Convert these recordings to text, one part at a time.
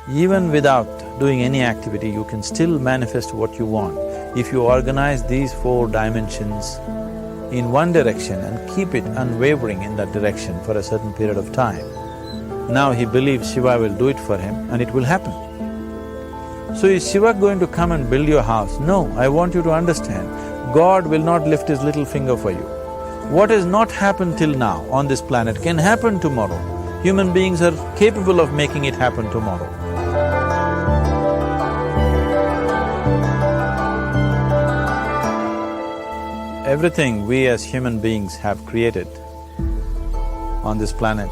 Even without doing any activity, you can still manifest what you want if you organize these 4 dimensions in one direction and keep it unwavering in that direction for a certain period of time. Now he believes Shiva will do it for him and it will happen. So is Shiva going to come and build your house? No, I want you to understand, God will not lift his little finger for you. What has not happened till now on this planet can happen tomorrow. Human beings are capable of making it happen tomorrow. Everything we as human beings have created on this planet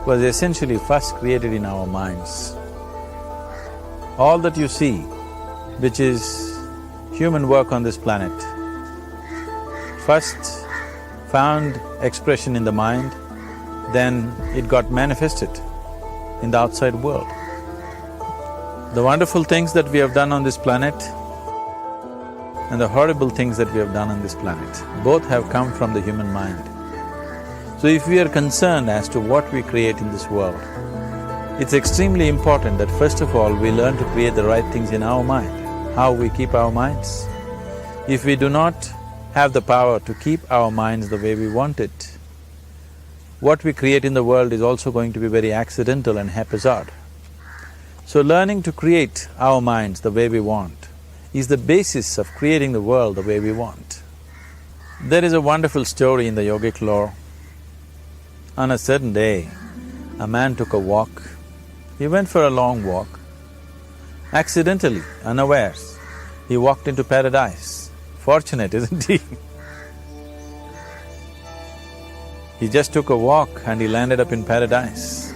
was essentially first created in our minds. All that you see, which is human work on this planet, first found expression in the mind, then it got manifested in the outside world. The wonderful things that we have done on this planet and the horrible things that we have done on this planet, both have come from the human mind. So if we are concerned as to what we create in this world, it's extremely important that first of all we learn to create the right things in our mind. How we keep our minds? If we do not have the power to keep our minds the way we want it, what we create in the world is also going to be very accidental and haphazard. So learning to create our minds the way we want is the basis of creating the world the way we want. There is a wonderful story in the yogic lore. On a certain day, a man took a walk. He went for a long walk. Accidentally, unawares, he walked into paradise. Fortunate, isn't he? He just took a walk and he landed up in paradise.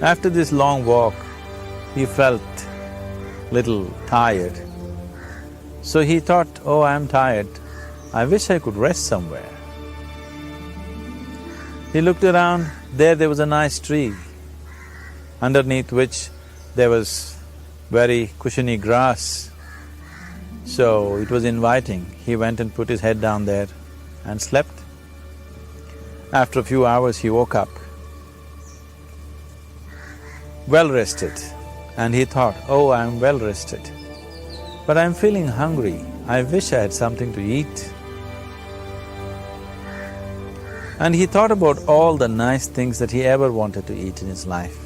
After this long walk, he felt little tired. So he thought, oh, I'm tired, I wish I could rest somewhere. He looked around, there was a nice tree, underneath which there was very cushiony grass. So it was inviting. He went and put his head down there and slept. After a few hours he woke up, well rested, and he thought, oh, I'm well rested, but I'm feeling hungry, I wish I had something to eat. And he thought about all the nice things that he ever wanted to eat in his life.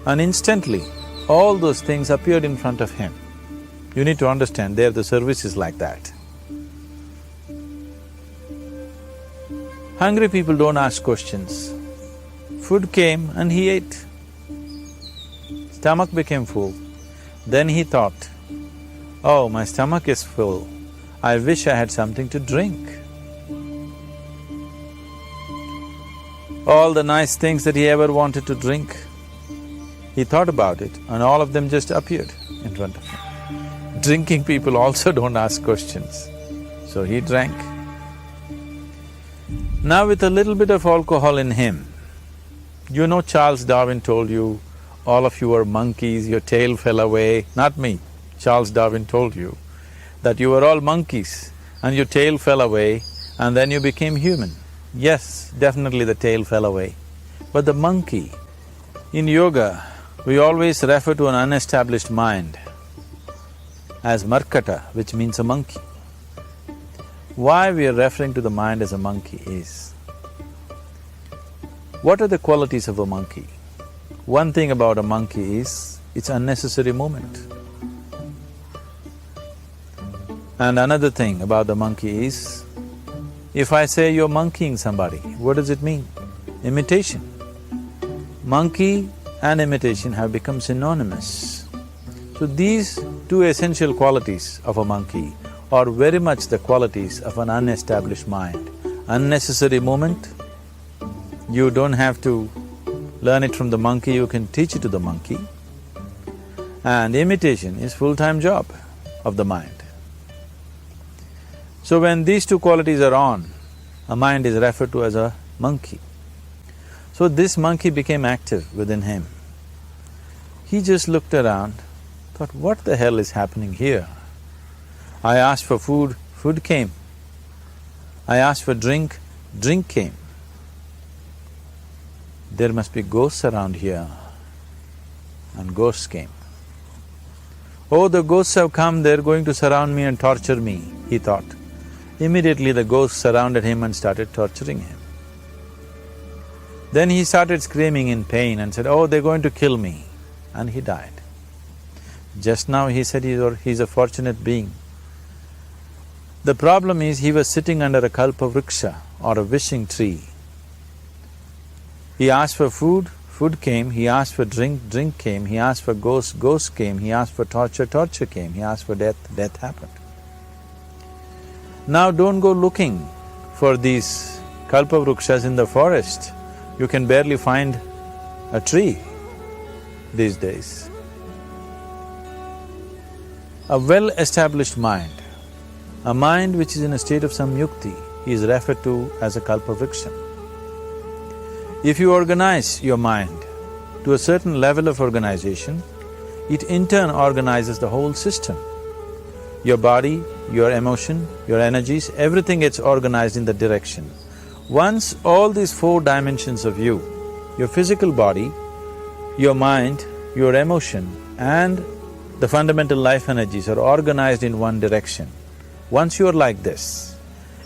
And instantly, all those things appeared in front of him. You need to understand, the service is like that. Hungry people don't ask questions. Food came and he ate. Stomach became full. Then he thought, oh, my stomach is full, I wish I had something to drink. All the nice things that he ever wanted to drink, he thought about it and all of them just appeared in front of him. Drinking people also don't ask questions, so he drank. Now with a little bit of alcohol in him, you know Charles Darwin told you, all of you are monkeys, your tail fell away. Not me, Charles Darwin told you that you were all monkeys and your tail fell away and then you became human. Yes, definitely the tail fell away. But the monkey, in yoga, we always refer to an unestablished mind as markata, which means a monkey. Why we are referring to the mind as a monkey is, what are the qualities of a monkey? One thing about a monkey is, it's unnecessary movement. And another thing about the monkey is, if I say you're monkeying somebody, what does it mean? Imitation. Monkey and imitation have become synonymous. So these two essential qualities of a monkey are very much the qualities of an unestablished mind. Unnecessary movement, you don't have to learn it from the monkey, you can teach it to the monkey. And imitation is full-time job of the mind. So when these two qualities are on, a mind is referred to as a monkey. So this monkey became active within him. He just looked around, thought, what the hell is happening here? I asked for food, food came. I asked for drink, drink came. There must be ghosts around here. and ghosts came. Oh, the ghosts have come, they're going to surround me and torture me, he thought. Immediately the ghosts surrounded him and started torturing him. Then he started screaming in pain and said, oh, they're going to kill me, and he died. Just now he said he's a fortunate being. The problem is he was sitting under a kalpavriksha or a wishing tree. He asked for food, food came, he asked for drink, drink came, he asked for ghost, ghost came, he asked for torture, torture came, he asked for death, death happened. Now don't go looking for these kalpavrukshas in the forest. You can barely find a tree these days. A well-established mind, a mind which is in a state of samyukti, is referred to as a kalpavriksha. If you organize your mind to a certain level of organization, it in turn organizes the whole system. Your body, your emotion, your energies, everything gets organized in that direction. Once all these four dimensions of you, your physical body, your mind, your emotion and the fundamental life energies are organized in one direction, once you are like this,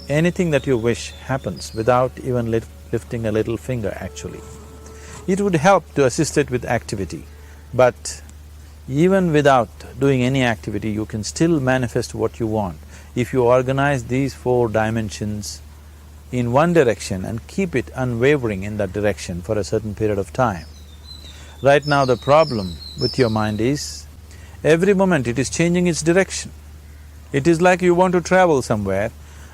anything that you wish happens without even lifting a little finger actually. It would help to assist it with activity, but even without doing any activity, you can still manifest what you want if you organize these four dimensions in one direction and keep it unwavering in that direction for a certain period of time. Right now the problem with your mind is, every moment it is changing its direction. It is like you want to travel somewhere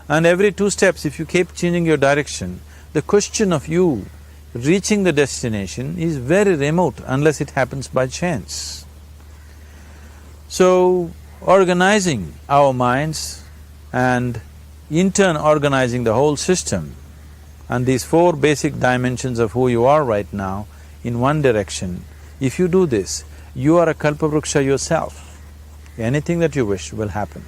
and every 2 steps if you keep changing your direction, the question of you reaching the destination is very remote unless it happens by chance. So, organizing our minds and in turn organizing the whole system and these four basic dimensions of who you are right now in one direction, if you do this, you are a kalpavruksha yourself. Anything that you wish will happen.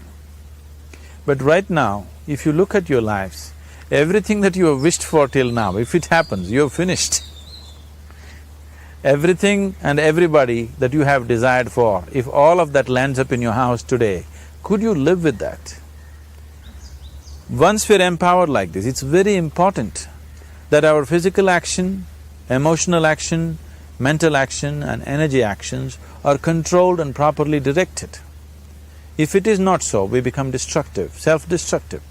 But right now, if you look at your lives, everything that you have wished for till now, if it happens, you have finished. Everything and everybody that you have desired for, if all of that lands up in your house today, could you live with that? Once we're empowered like this, it's very important that our physical action, emotional action, mental action and energy actions are controlled and properly directed. If it is not so, we become destructive, self-destructive.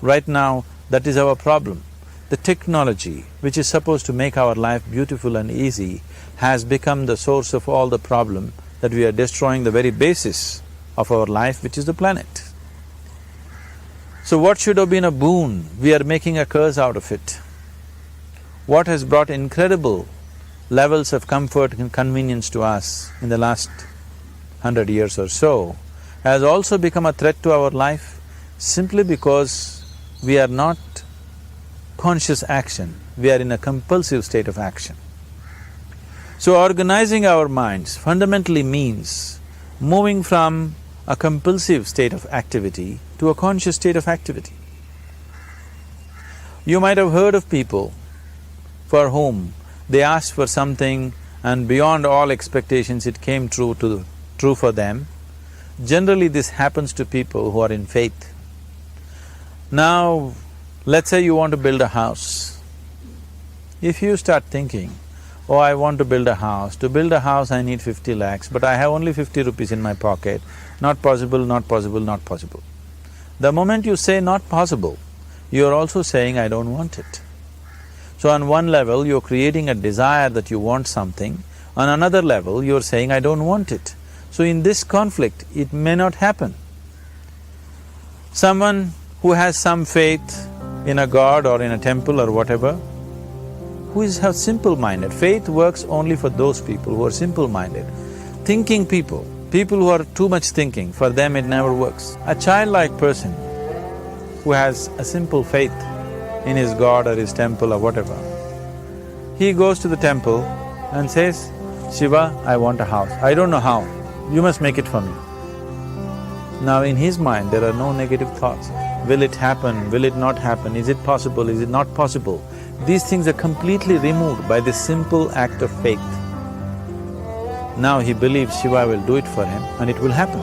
Right now, that is our problem. The technology, which is supposed to make our life beautiful and easy, has become the source of all the problem that we are destroying the very basis of our life, which is the planet. So what should have been a boon, we are making a curse out of it. What has brought incredible levels of comfort and convenience to us in the last 100 years or so has also become a threat to our life simply because we are not conscious action, we are in a compulsive state of action. So organizing our minds fundamentally means moving from a compulsive state of activity to a conscious state of activity. You might have heard of people for whom they asked for something and beyond all expectations it came true for them. Generally this happens to people who are in faith. Now, let's say you want to build a house. If you start thinking, oh, I want to build a house, to build a house I need 50 lakhs, but I have only 50 rupees in my pocket, not possible, not possible, not possible. The moment you say not possible, you are also saying I don't want it. So on one level, you're creating a desire that you want something, on another level, you're saying I don't want it. So in this conflict, it may not happen. Someone who has some faith in a god or in a temple or whatever, who is simple-minded. Faith works only for those people who are simple-minded. Thinking people, people who are too much thinking, for them it never works. A childlike person who has a simple faith in his god or his temple or whatever, he goes to the temple and says, Shiva, I want a house. I don't know how, you must make it for me. Now in his mind there are no negative thoughts. Will it happen? Will it not happen? Is it possible? Is it not possible? These things are completely removed by this simple act of faith. Now he believes Shiva will do it for him and it will happen.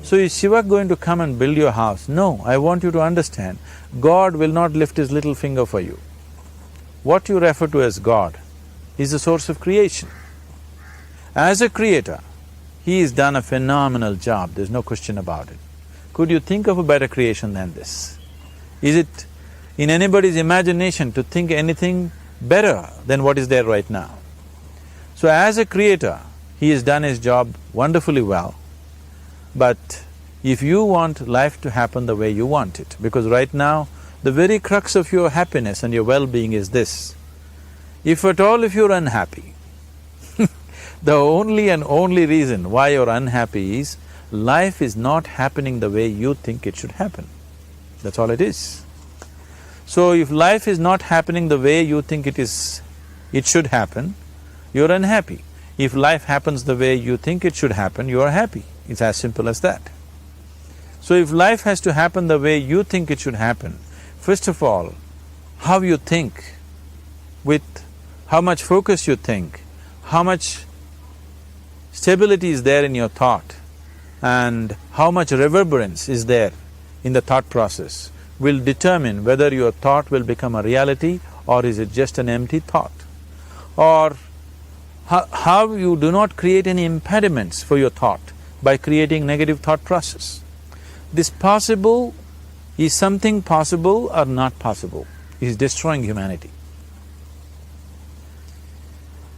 So is Shiva going to come and build your house? No, I want you to understand, God will not lift his little finger for you. What you refer to as God is the source of creation. As a creator, he has done a phenomenal job, there's no question about it. Could you think of a better creation than this? Is it in anybody's imagination to think anything better than what is there right now? So as a creator, he has done his job wonderfully well. But if you want life to happen the way you want it, because right now, the very crux of your happiness and your well-being is this. If at all if you're unhappy, the only and only reason why you're unhappy is life is not happening the way you think it should happen. That's all it is. So if life is not happening the way you think it should happen, you're unhappy. If life happens the way you think it should happen, you are happy. It's as simple as that. So if life has to happen the way you think it should happen, first of all, how you think, with how much focus you think, how much stability is there in your thought, and how much reverberance is there in the thought process will determine whether your thought will become a reality or is it just an empty thought. Or how you do not create any impediments for your thought by creating negative thought process. This possible is something possible or not possible, is destroying humanity.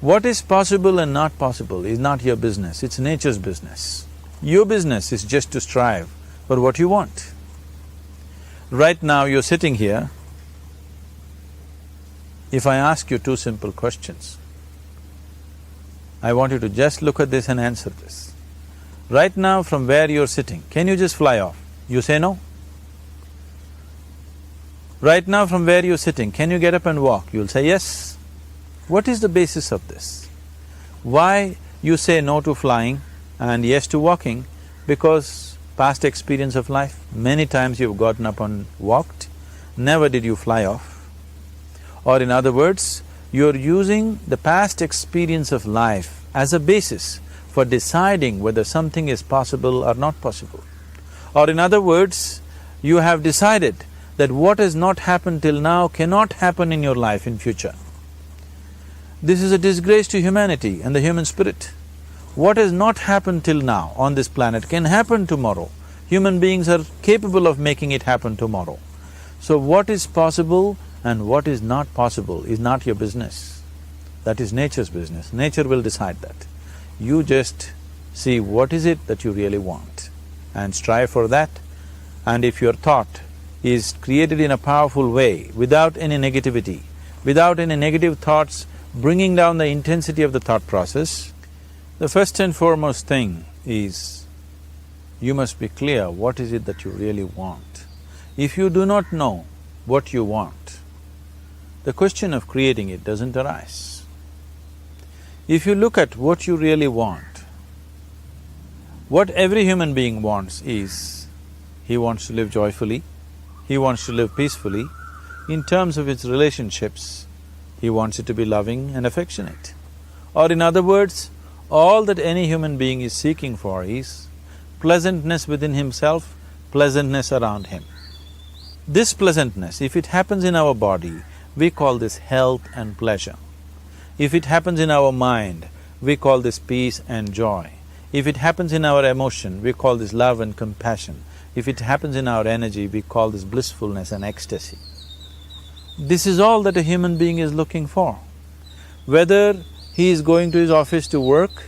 What is possible and not possible is not your business, it's nature's business. Your business is just to strive for what you want. Right now you're sitting here, if I ask you two simple questions, I want you to just look at this and answer this. Right now from where you're sitting, can you just fly off? You say no. Right now from where you're sitting, can you get up and walk? You'll say yes. What is the basis of this? Why you say no to flying and yes to walking? Because past experience of life, many times you've gotten up and walked, never did you fly off. Or in other words, you're using the past experience of life as a basis for deciding whether something is possible or not possible. Or in other words, you have decided that what has not happened till now cannot happen in your life in future. This is a disgrace to humanity and the human spirit. What has not happened till now on this planet can happen tomorrow. Human beings are capable of making it happen tomorrow. So what is possible and what is not possible is not your business. That is nature's business. Nature will decide that. You just see what is it that you really want and strive for that. And if your thought is created in a powerful way, without any negativity, without any negative thoughts bringing down the intensity of the thought process, the first and foremost thing is you must be clear what is it that you really want. If you do not know what you want, the question of creating it doesn't arise. If you look at what you really want, what every human being wants is, he wants to live joyfully, he wants to live peacefully. In terms of its relationships, he wants it to be loving and affectionate. Or in other words, all that any human being is seeking for is pleasantness within himself, pleasantness around him. This pleasantness, if it happens in our body, we call this health and pleasure. If it happens in our mind, we call this peace and joy. If it happens in our emotion, we call this love and compassion. If it happens in our energy, we call this blissfulness and ecstasy. This is all that a human being is looking for. Whether he is going to his office to work,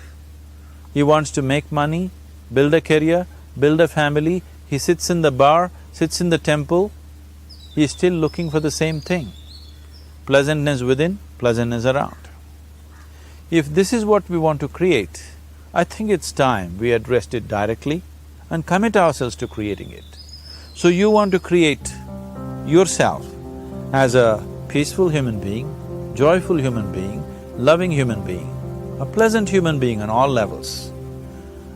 he wants to make money, build a career, build a family, he sits in the bar, sits in the temple, he is still looking for the same thing. Pleasantness within, pleasantness around. If this is what we want to create, I think it's time we addressed it directly and commit ourselves to creating it. So you want to create yourself as a peaceful human being, joyful human being, loving human being, a pleasant human being on all levels.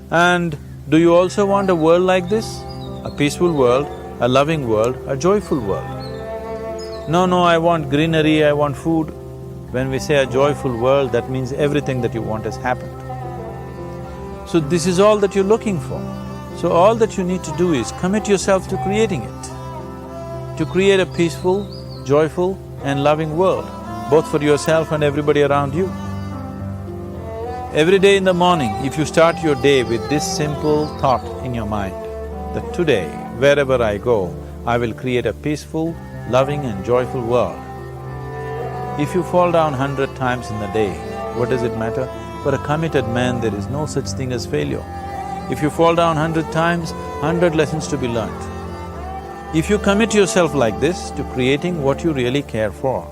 And do you also want a world like this? A peaceful world, a loving world, a joyful world? No, I want greenery, I want food. When we say a joyful world, that means everything that you want has happened. So this is all that you're looking for. So all that you need to do is commit yourself to creating it, to create a peaceful, joyful and loving world, both for yourself and everybody around you. Every day in the morning, if you start your day with this simple thought in your mind, that today, wherever I go, I will create a peaceful, loving and joyful world. If you fall down 100 times in a day, what does it matter? For a committed man, there is no such thing as failure. If you fall down 100 times, 100 lessons to be learnt. If you commit yourself like this to creating what you really care for,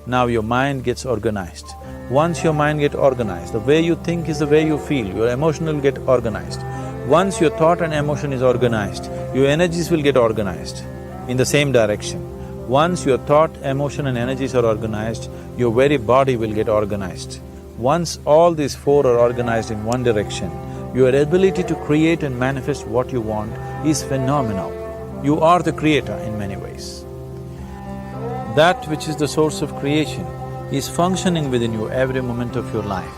now your mind gets organized. Once your mind gets organized, the way you think is the way you feel, your emotion will get organized. Once your thought and emotion is organized, your energies will get organized in the same direction. Once your thought, emotion and energies are organized, your very body will get organized. Once all these four are organized in one direction, your ability to create and manifest what you want is phenomenal. You are the creator in many ways. That which is the source of creation is functioning within you every moment of your life.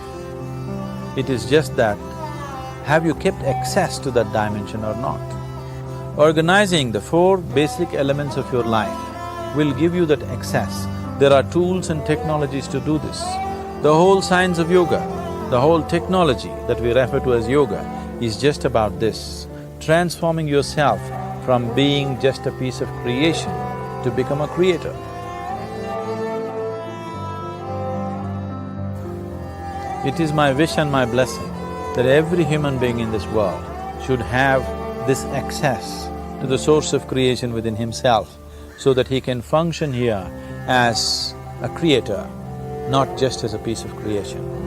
It is just that, have you kept access to that dimension or not? Organizing the four basic elements of your life will give you that access. There are tools and technologies to do this. The whole science of yoga, the whole technology that we refer to as yoga is just about this, transforming yourself from being just a piece of creation to become a creator. It is my wish and my blessing that every human being in this world should have this access to the source of creation within himself, so that he can function here as a creator, not just as a piece of creation.